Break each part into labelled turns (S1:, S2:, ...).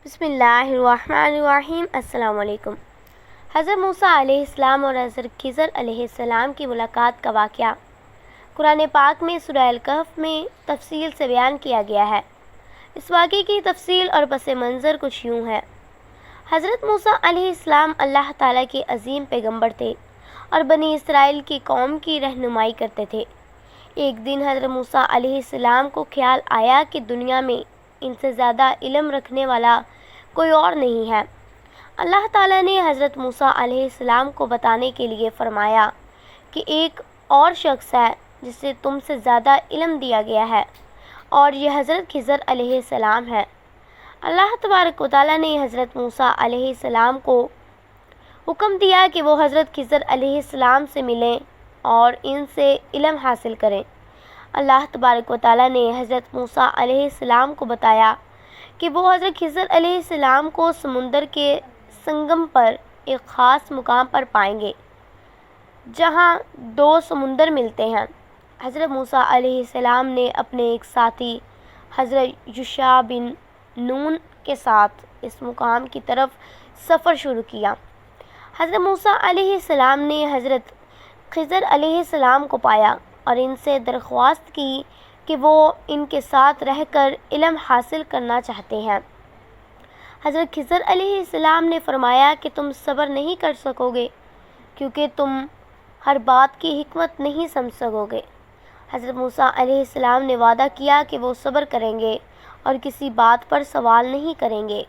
S1: بسم اللہ الرحمن الرحیم۔ السلام علیکم۔ حضرت موسیٰ علیہ السلام اور حضرت خضر علیہ السلام کی ملاقات کا واقعہ قرآن پاک میں سورہ الکہف میں تفصیل سے بیان کیا گیا ہے۔ اس واقعے کی تفصیل اور پس منظر کچھ یوں ہے۔ حضرت موسیٰ علیہ السلام اللہ تعالیٰ کے عظیم پیغمبر تھے اور بنی اسرائیل کی قوم کی رہنمائی کرتے تھے۔ ایک دن حضرت موسیٰ علیہ السلام کو خیال آیا کہ دنیا میں ان سے زیادہ علم رکھنے والا کوئی اور نہیں ہے۔ اللہ تعالیٰ نے حضرت موسیٰ علیہ السلام کو بتانے کے لیے فرمایا کہ ایک اور شخص ہے جسے تم سے زیادہ علم دیا گیا ہے، اور یہ حضرت خضر علیہ السلام ہے۔ اللہ تبارک و تعالیٰ نے حضرت موسیٰ علیہ السلام کو حکم دیا کہ وہ حضرت خضر علیہ السلام سے ملیں اور ان سے علم حاصل کریں۔ اللہ تبارک و تعالیٰ نے حضرت موسیٰ علیہ السلام کو بتایا کہ وہ حضرت خضر علیہ السلام کو سمندر کے سنگم پر ایک خاص مقام پر پائیں گے جہاں دو سمندر ملتے ہیں۔ حضرت موسیٰ علیہ السلام نے اپنے ایک ساتھی حضرت یوشع بن نون کے ساتھ اس مقام کی طرف سفر شروع کیا۔ حضرت موسیٰ علیہ السلام نے حضرت خضر علیہ السلام کو پایا اور ان سے درخواست کی کہ وہ ان کے ساتھ رہ کر علم حاصل کرنا چاہتے ہیں۔ حضرت خضر علیہ السلام نے فرمایا کہ تم صبر نہیں کر سکو گے کیونکہ تم ہر بات کی حکمت نہیں سمجھ سکو گے۔ حضرت موسیٰ علیہ السلام نے وعدہ کیا کہ وہ صبر کریں گے اور کسی بات پر سوال نہیں کریں گے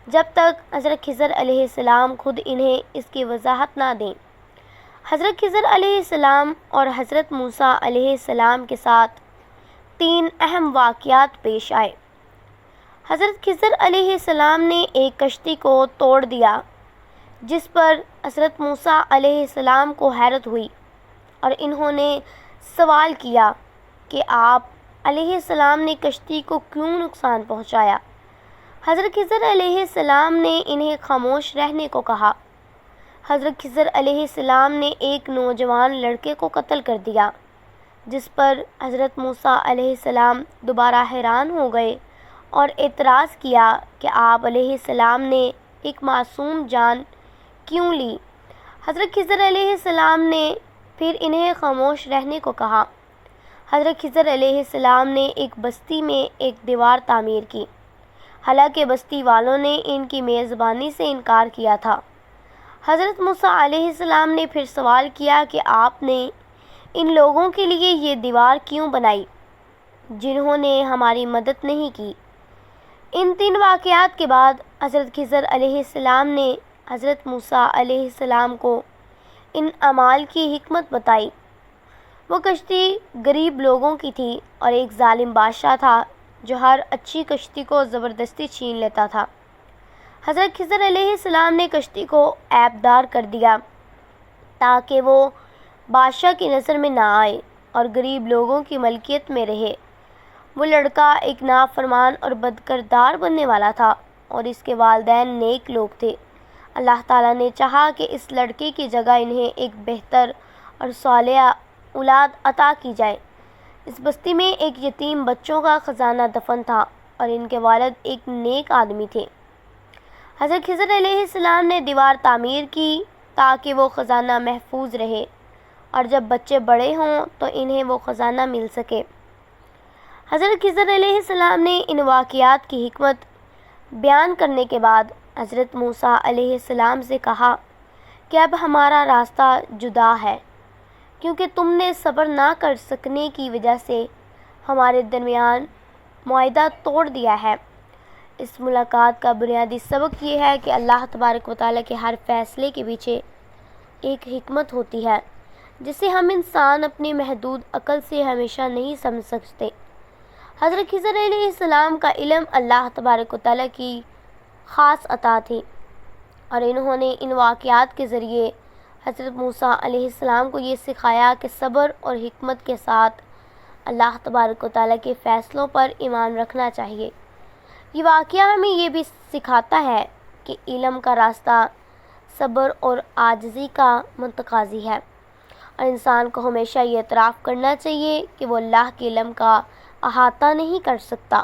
S1: جب تک حضرت خضر علیہ السلام خود انہیں اس کی وضاحت نہ دیں۔ حضرت خضر علیہ السلام اور حضرت موسیٰ علیہ السلام کے ساتھ تین اہم واقعات پیش آئے۔ حضرت خضر علیہ السلام نے ایک کشتی کو توڑ دیا جس پر حضرت موسیٰ علیہ السلام کو حیرت ہوئی اور انہوں نے سوال کیا کہ آپ علیہ السلام نے کشتی کو کیوں نقصان پہنچایا؟ حضرت خضر علیہ السلام نے انہیں خاموش رہنے کو کہا۔ حضرت خضر علیہ السلام نے ایک نوجوان لڑکے کو قتل کر دیا، جس پر حضرت موسیٰ علیہ السلام دوبارہ حیران ہو گئے اور اعتراض کیا کہ آپ علیہ السلام نے ایک معصوم جان کیوں لی؟ حضرت خضر علیہ السلام نے پھر انہیں خاموش رہنے کو کہا۔ حضرت خضر علیہ السلام نے ایک بستی میں ایک دیوار تعمیر کی، حالانکہ بستی والوں نے ان کی میزبانی سے انکار کیا تھا۔ حضرت موسیٰ علیہ السلام نے پھر سوال کیا کہ آپ نے ان لوگوں کے لیے یہ دیوار کیوں بنائی جنہوں نے ہماری مدد نہیں کی؟ ان تین واقعات کے بعد حضرت خضر علیہ السلام نے حضرت موسیٰ علیہ السلام کو ان اعمال کی حکمت بتائی۔ وہ کشتی غریب لوگوں کی تھی اور ایک ظالم بادشاہ تھا جو ہر اچھی کشتی کو زبردستی چھین لیتا تھا۔ حضرت خضر علیہ السلام نے کشتی کو عیب دار کر دیا تاکہ وہ بادشاہ کی نظر میں نہ آئے اور غریب لوگوں کی ملکیت میں رہے۔ وہ لڑکا ایک نافرمان اور بدکردار بننے والا تھا اور اس کے والدین نیک لوگ تھے۔ اللہ تعالیٰ نے چاہا کہ اس لڑکے کی جگہ انہیں ایک بہتر اور صالح اولاد عطا کی جائے۔ اس بستی میں ایک یتیم بچوں کا خزانہ دفن تھا اور ان کے والد ایک نیک آدمی تھے۔ حضرت خضر علیہ السلام نے دیوار تعمیر کی تاکہ وہ خزانہ محفوظ رہے اور جب بچے بڑے ہوں تو انہیں وہ خزانہ مل سکے۔ حضرت خضر علیہ السلام نے ان واقعات کی حکمت بیان کرنے کے بعد حضرت موسیٰ علیہ السلام سے کہا کہ اب ہمارا راستہ جدا ہے کیونکہ تم نے صبر نہ کر سکنے کی وجہ سے ہمارے درمیان معاہدہ توڑ دیا ہے۔ اس ملاقات کا بنیادی سبق یہ ہے کہ اللہ تبارک و تعالیٰ کے ہر فیصلے کے پیچھے ایک حکمت ہوتی ہے جسے ہم انسان اپنی محدود عقل سے ہمیشہ نہیں سمجھ سکتے۔ حضرت خضر علیہ السلام کا علم اللہ تبارک و تعالیٰ کی خاص عطا تھی اور انہوں نے ان واقعات کے ذریعے حضرت موسیٰ علیہ السلام کو یہ سکھایا کہ صبر اور حکمت کے ساتھ اللہ تبارک و تعالیٰ کے فیصلوں پر ایمان رکھنا چاہیے۔ یہ واقعہ ہمیں یہ بھی سکھاتا ہے کہ علم کا راستہ صبر اور عاجزی کا متقاضی ہے، اور انسان کو ہمیشہ یہ اعتراف کرنا چاہیے کہ وہ اللہ کے علم کا احاطہ نہیں کر سکتا۔